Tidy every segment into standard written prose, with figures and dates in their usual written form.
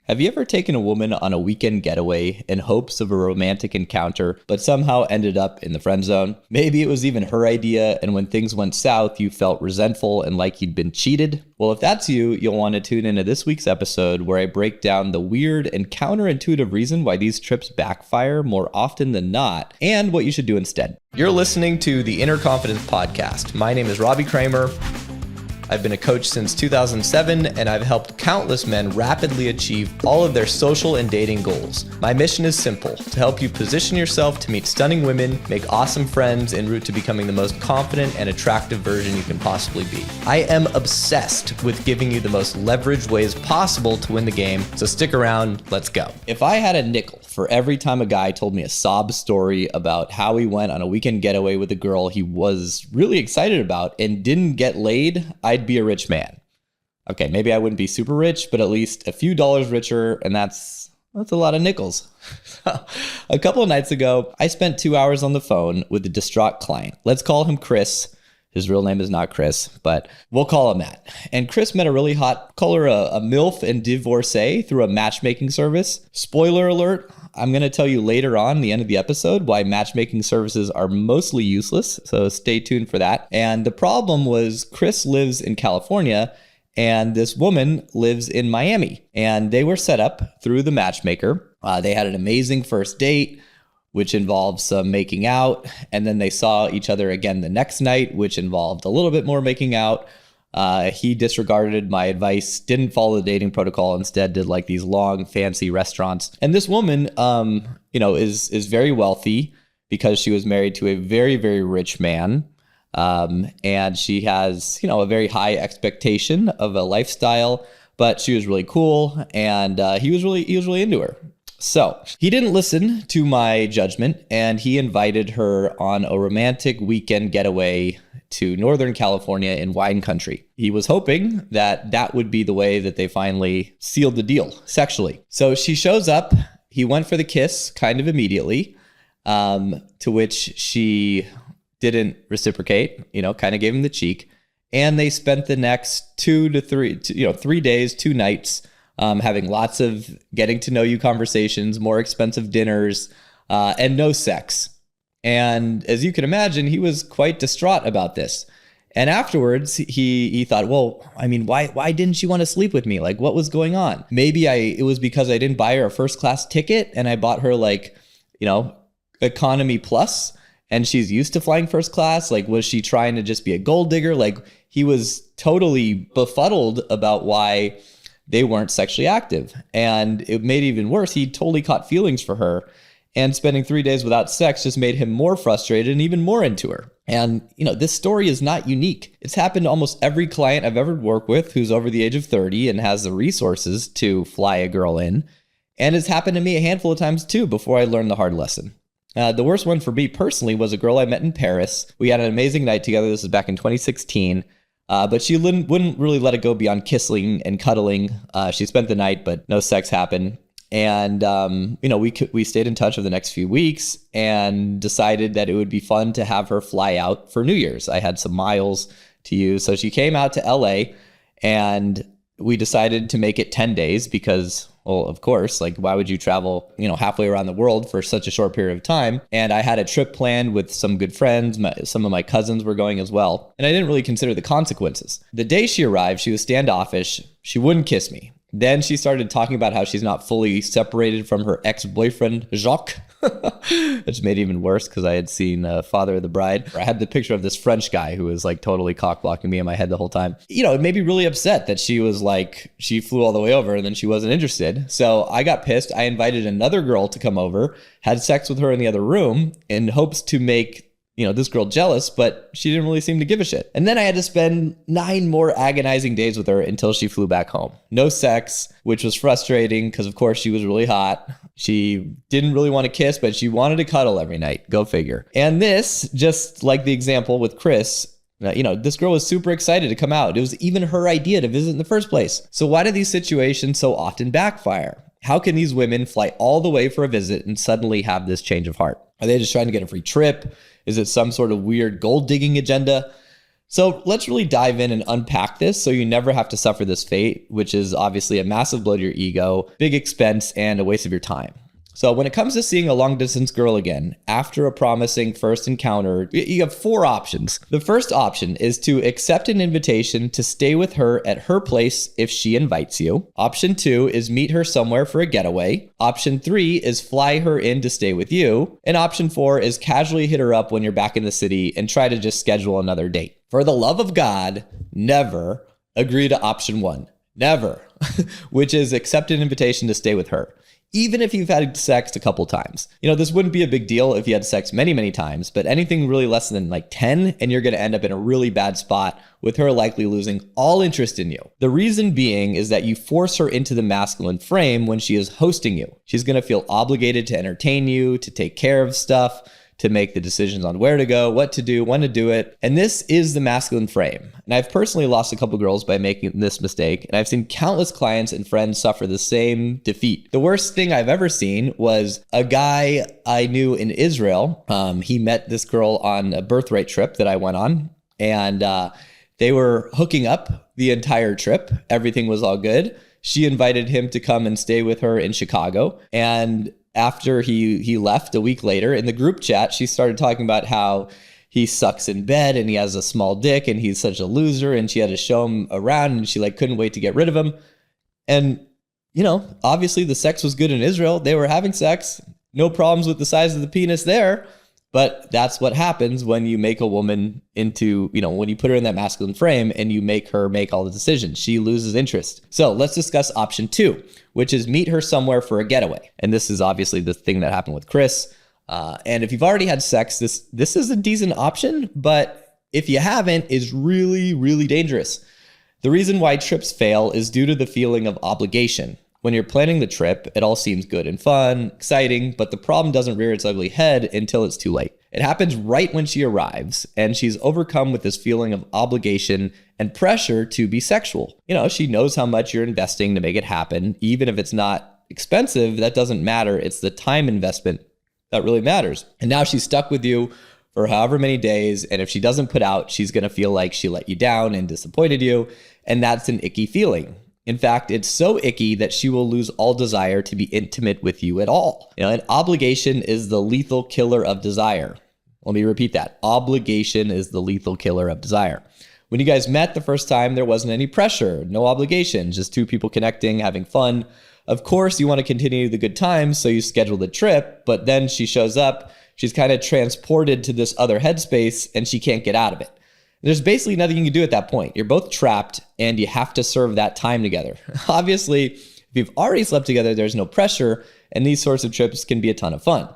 Have you ever taken a woman on a weekend getaway in hopes of a romantic encounter, but somehow ended up in the friend zone? Maybe it was even her idea, and when things went south, you felt resentful and like you'd been cheated? Well, if that's you, you'll want to tune into this week's episode where I break down the weird and counterintuitive reason why these trips backfire more often than not, and what you should do instead. You're listening to the Inner Confidence Podcast. My name is Robbie Kramer. I've been a coach since 2007, and I've helped countless men rapidly achieve all of their social and dating goals. My mission is simple: to help you position yourself to meet stunning women, make awesome friends, en route to becoming the most confident and attractive version you can possibly be. I am obsessed with giving you the most leveraged ways possible to win the game, so stick around, let's go. If I had a nickel for every time a guy told me a sob story about how he went on a weekend getaway with a girl he was really excited about and didn't get laid, I'd be a rich man. Okay, maybe I wouldn't be super rich, but at least a few dollars richer, and that's a lot of nickels. A couple of nights ago, I spent 2 hours on the phone with a distraught client. Let's call him Chris. His real name is not Chris, but we'll call him that. And Chris met a really hot, call her a MILF and divorcee through a matchmaking service. Spoiler alert, I'm going to tell you later on the end of the episode why matchmaking services are mostly useless, so stay tuned for that. And the problem was Chris lives in California and this woman lives in Miami. And they were set up through the matchmaker. They had an amazing first date, which involved some making out. And then they saw each other again the next night, which involved a little bit more making out. He disregarded my advice, didn't follow the dating protocol, instead did like these long, fancy restaurants. And this woman, is very wealthy because she was married to a very, very rich man. And she has, a very high expectation of a lifestyle, but she was really cool. And he was really into her. So he didn't listen to my judgment, and he invited her on a romantic weekend getaway to Northern California in wine country. He was hoping that that would be the way that they finally sealed the deal sexually. So she shows up. He went for the kiss kind of immediately, to which she didn't reciprocate, kind of gave him the cheek. And they spent the next 3 days, 2 nights, having lots of getting to know you conversations, more expensive dinners, and no sex. And as you can imagine, he was quite distraught about this. And afterwards, he thought, well, I mean, why didn't she want to sleep with me? Like, what was going on? Maybe it was because I didn't buy her a first class ticket and I bought her economy plus, and she's used to flying first class. Like, was she trying to just be a gold digger? Like, he was totally befuddled about why they weren't sexually active. And it made it even worse. He totally caught feelings for her. And spending 3 days without sex just made him more frustrated and even more into her. And, this story is not unique. It's happened to almost every client I've ever worked with who's over the age of 30 and has the resources to fly a girl in. And it's happened to me a handful of times too before I learned the hard lesson. The worst one for me personally was a girl I met in Paris. We had an amazing night together. This was back in 2016. But she wouldn't really let it go beyond kissing and cuddling. She spent the night, but no sex happened. And, we stayed in touch over the next few weeks and decided that it would be fun to have her fly out for New Year's. I had some miles to use. So she came out to LA, and we decided to make it 10 days because, well, of course, like, why would you travel, halfway around the world for such a short period of time? And I had a trip planned with some good friends. Some of my cousins were going as well. And I didn't really consider the consequences. The day she arrived, she was standoffish. She wouldn't kiss me. Then she started talking about how she's not fully separated from her ex-boyfriend, Jacques. Which made it even worse because I had seen Father of the Bride. I had the picture of this French guy who was like totally cock-blocking me in my head the whole time. It made me really upset that she was like, she flew all the way over and then she wasn't interested. So I got pissed. I invited another girl to come over, had sex with her in the other room in hopes to make this girl jealous, but she didn't really seem to give a shit. And then I had to spend 9 more agonizing days with her until she flew back home. No sex, which was frustrating because, of course, she was really hot. She didn't really want to kiss, but she wanted to cuddle every night. Go figure. And this, just like the example with Chris, this girl was super excited to come out. It was even her idea to visit in the first place. So why do these situations so often backfire? How can these women fly all the way for a visit and suddenly have this change of heart? Are they just trying to get a free trip? Is it some sort of weird gold digging agenda? So let's really dive in and unpack this so you never have to suffer this fate, which is obviously a massive blow to your ego, big expense, and a waste of your time. So when it comes to seeing a long distance girl again, after a promising first encounter, you have 4 options. The first option is to accept an invitation to stay with her at her place if she invites you. Option 2 is meet her somewhere for a getaway. Option 3 is fly her in to stay with you. And option 4 is casually hit her up when you're back in the city and try to just schedule another date. For the love of God, never agree to option 1. Never. Which is accept an invitation to stay with her. Even if you've had sex a couple times. This wouldn't be a big deal if you had sex many, many times, but anything really less than like 10, and you're going to end up in a really bad spot with her likely losing all interest in you. The reason being is that you force her into the masculine frame when she is hosting you. She's going to feel obligated to entertain you, to take care of stuff, to make the decisions on where to go, what to do, when to do it. And this is the masculine frame. And I've personally lost a couple girls by making this mistake. And I've seen countless clients and friends suffer the same defeat. The worst thing I've ever seen was a guy I knew in Israel. He met this girl on a birthright trip that I went on. And they were hooking up the entire trip. Everything was all good. She invited him to come and stay with her in Chicago. And after he left a week later, in the group chat, she started talking about how he sucks in bed and he has a small dick and he's such a loser, and she had to show him around and she couldn't wait to get rid of him. And, obviously the sex was good in Israel. They were having sex. No problems with the size of the penis there. But that's what happens when you make a woman into, when you put her in that masculine frame and you make her make all the decisions. She loses interest. So let's discuss option 2, which is meet her somewhere for a getaway. And this is obviously the thing that happened with Chris. And if you've already had sex, this is a decent option, but if you haven't, it's really, really dangerous. The reason why trips fail is due to the feeling of obligation. When you're planning the trip, it all seems good and fun, exciting, but the problem doesn't rear its ugly head until it's too late. It happens right when she arrives, and she's overcome with this feeling of obligation and pressure to be sexual. She knows how much you're investing to make it happen. Even if it's not expensive, that doesn't matter. It's the time investment that really matters. And now she's stuck with you for however many days, and if she doesn't put out, she's going to feel like she let you down and disappointed you, and that's an icky feeling. In fact, it's so icky that she will lose all desire to be intimate with you at all. And obligation is the lethal killer of desire. Let me repeat that. Obligation is the lethal killer of desire. When you guys met the first time, there wasn't any pressure, no obligation, just 2 people connecting, having fun. Of course, you want to continue the good times, so you schedule the trip, but then she shows up, she's kind of transported to this other headspace, and she can't get out of it. There's basically nothing you can do at that point. You're both trapped and you have to serve that time together. Obviously, if you've already slept together, there's no pressure, and these sorts of trips can be a ton of fun.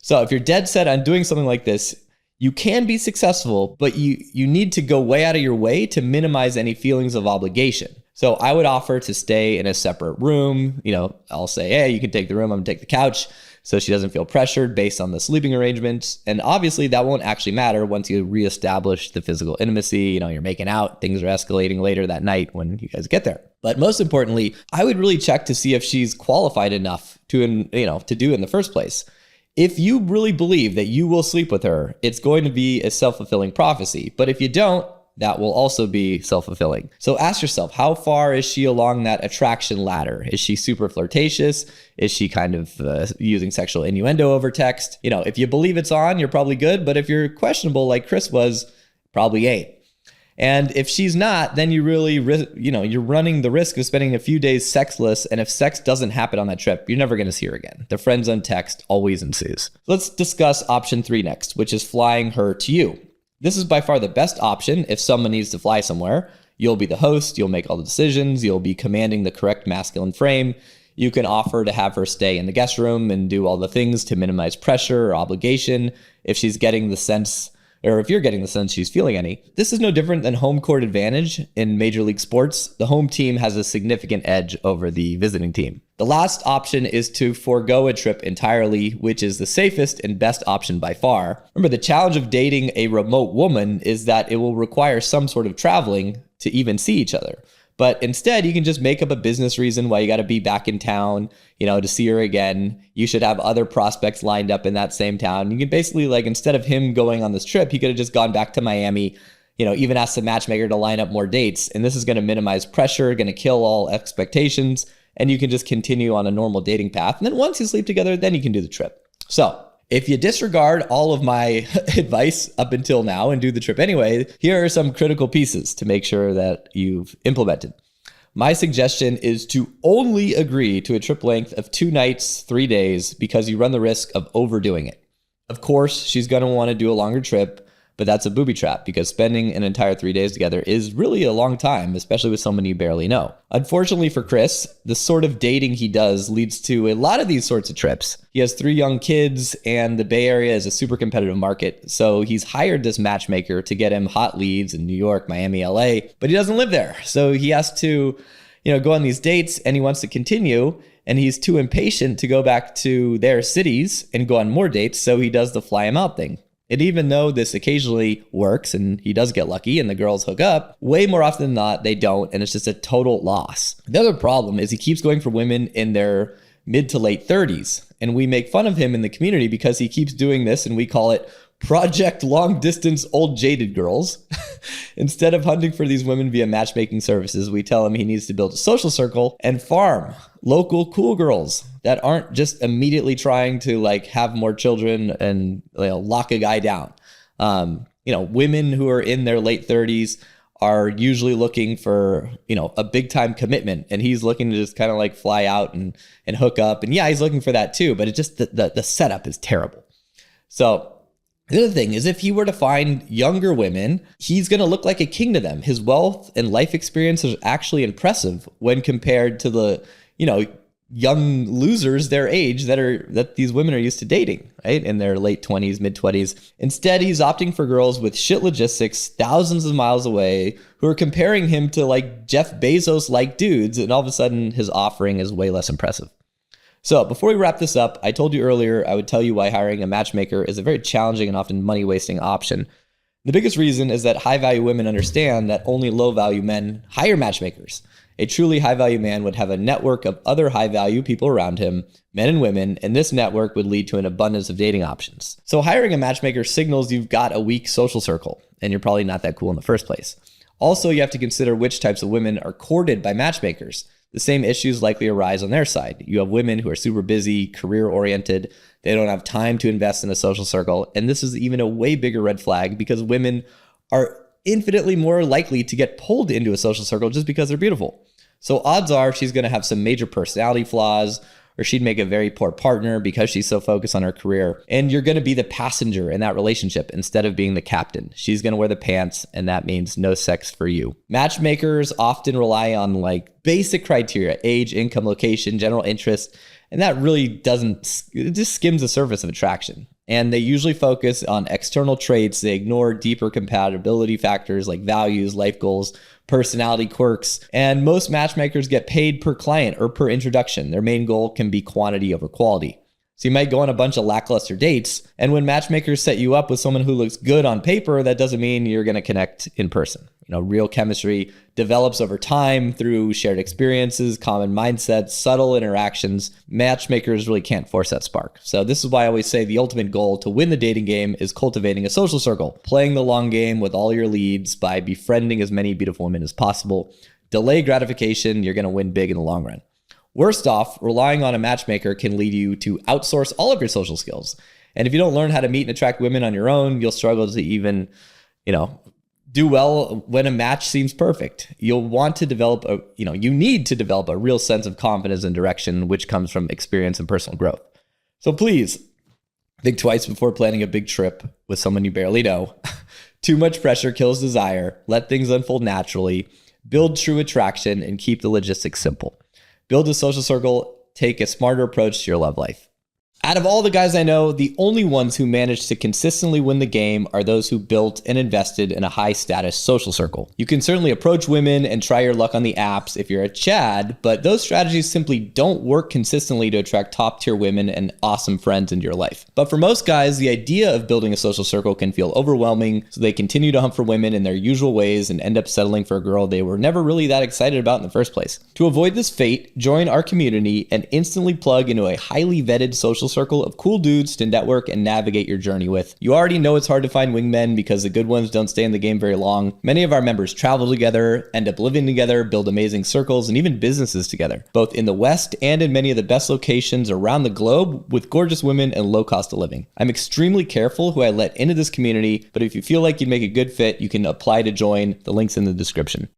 So if you're dead set on doing something like this, you can be successful, but you need to go way out of your way to minimize any feelings of obligation. So I would offer to stay in a separate room. I'll say, hey, you can take the room, I'm gonna take the couch, so she doesn't feel pressured based on the sleeping arrangements. And obviously that won't actually matter once you reestablish the physical intimacy. You're making out, things are escalating later that night when you guys get there. But most importantly, I would really check to see if she's qualified enough to do it in the first place. If you really believe that you will sleep with her, it's going to be a self-fulfilling prophecy. But if you don't, that will also be self-fulfilling. So ask yourself, how far is she along that attraction ladder? Is she super flirtatious? Is she kind of using sexual innuendo over text? If you believe it's on, you're probably good. But if you're questionable like Chris was, probably ain't. And if she's not, then you really, you're running the risk of spending a few days sexless. And if sex doesn't happen on that trip, you're never going to see her again. The friend zone text always ensues. Let's discuss option 3 next, which is flying her to you. This is by far the best option if someone needs to fly somewhere. You'll be the host, you'll make all the decisions, you'll be commanding the correct masculine frame. You can offer to have her stay in the guest room and do all the things to minimize pressure or obligation if she's getting the sense, or if you're getting the sense she's feeling any. This is no different than home court advantage in Major League Sports. The home team has a significant edge over the visiting team. The last option is to forego a trip entirely, which is the safest and best option by far. Remember, the challenge of dating a remote woman is that it will require some sort of traveling to even see each other. But instead, you can just make up a business reason why you got to be back in town, to see her again. You should have other prospects lined up in that same town. You can basically, instead of him going on this trip, he could have just gone back to Miami, even ask the matchmaker to line up more dates. And this is going to minimize pressure, going to kill all expectations, and you can just continue on a normal dating path. And then once you sleep together, then you can do the trip. So if you disregard all of my advice up until now and do the trip anyway, here are some critical pieces to make sure that you've implemented. My suggestion is to only agree to a trip length of 2 nights, 3 days, because you run the risk of overdoing it. Of course, she's going to want to do a longer trip, but that's a booby trap because spending an entire 3 days together is really a long time, especially with someone you barely know. Unfortunately for Chris, the sort of dating he does leads to a lot of these sorts of trips. He has 3 young kids, and the Bay Area is a super competitive market, so he's hired this matchmaker to get him hot leads in New York, Miami, LA, but he doesn't live there. So he has to, go on these dates, and he wants to continue, and he's too impatient to go back to their cities and go on more dates, so he does the fly him out thing. And even though this occasionally works and he does get lucky and the girls hook up, way more often than not, they don't. And it's just a total loss. The other problem is he keeps going for women in their mid to late 30s. And we make fun of him in the community because he keeps doing this, and we call it Project Long Distance Old Jaded Girls. Instead of hunting for these women via matchmaking services, we tell him he needs to build a social circle and farm local cool girls that aren't just immediately trying to have more children and lock a guy down. Women who are in their late 30s are usually looking for, a big time commitment, and he's looking to just kind of fly out and hook up. And yeah, he's looking for that too, but it just, the setup is terrible. So the other thing is, if he were to find younger women, he's going to look like a king to them. His wealth and life experience is actually impressive when compared to the, young losers their age that these women are used to dating, right? In their late 20s, mid 20s. Instead, he's opting for girls with shit logistics thousands of miles away who are comparing him to Jeff Bezos dudes. And all of a sudden his offering is way less impressive. So before we wrap this up, I told you earlier I would tell you why hiring a matchmaker is a very challenging and often money-wasting option. The biggest reason is that high-value women understand that only low-value men hire matchmakers. A truly high-value man would have a network of other high-value people around him, men and women, and this network would lead to an abundance of dating options. So hiring a matchmaker signals you've got a weak social circle, and you're probably not that cool in the first place. Also, you have to consider which types of women are courted by matchmakers. The same issues likely arise on their side. You have women who are super busy, career-oriented. They don't have time to invest in a social circle. And this is even a way bigger red flag because women are infinitely more likely to get pulled into a social circle just because they're beautiful. So odds are she's going to have some major personality flaws, or she'd make a very poor partner because she's so focused on her career. And you're going to be the passenger in that relationship instead of being the captain. She's going to wear the pants, and that means no sex for you. Matchmakers often rely on basic criteria: age, income, location, general interest. And that really it just skims the surface of attraction. And they usually focus on external traits. They ignore deeper compatibility factors like values, life goals, personality quirks. And most matchmakers get paid per client or per introduction. Their main goal can be quantity over quality. So you might go on a bunch of lackluster dates, and when matchmakers set you up with someone who looks good on paper, that doesn't mean you're going to connect in person. Real chemistry develops over time through shared experiences, common mindsets, subtle interactions. Matchmakers really can't force that spark. So this is why I always say the ultimate goal to win the dating game is cultivating a social circle, playing the long game with all your leads by befriending as many beautiful women as possible. Delay gratification, you're going to win big in the long run. Worst off, relying on a matchmaker can lead you to outsource all of your social skills. And if you don't learn how to meet and attract women on your own, you'll struggle to even, do well when a match seems perfect. You'll want to develop you need to develop a real sense of confidence and direction, which comes from experience and personal growth. So please think twice before planning a big trip with someone you barely know. Too much pressure kills desire. Let things unfold naturally. Build true attraction and keep the logistics simple. Build a social circle. Take a smarter approach to your love life. Out of all the guys I know, the only ones who managed to consistently win the game are those who built and invested in a high-status social circle. You can certainly approach women and try your luck on the apps if you're a Chad, but those strategies simply don't work consistently to attract top-tier women and awesome friends into your life. But for most guys, the idea of building a social circle can feel overwhelming, so they continue to hunt for women in their usual ways and end up settling for a girl they were never really that excited about in the first place. To avoid this fate, join our community and instantly plug into a highly vetted social circle of cool dudes to network and navigate your journey with. You already know it's hard to find wingmen because the good ones don't stay in the game very long. Many of our members travel together, end up living together, build amazing circles, and even businesses together, both in the West and in many of the best locations around the globe with gorgeous women and low cost of living. I'm extremely careful who I let into this community, but if you feel like you'd make a good fit, you can apply to join. The link's in the description.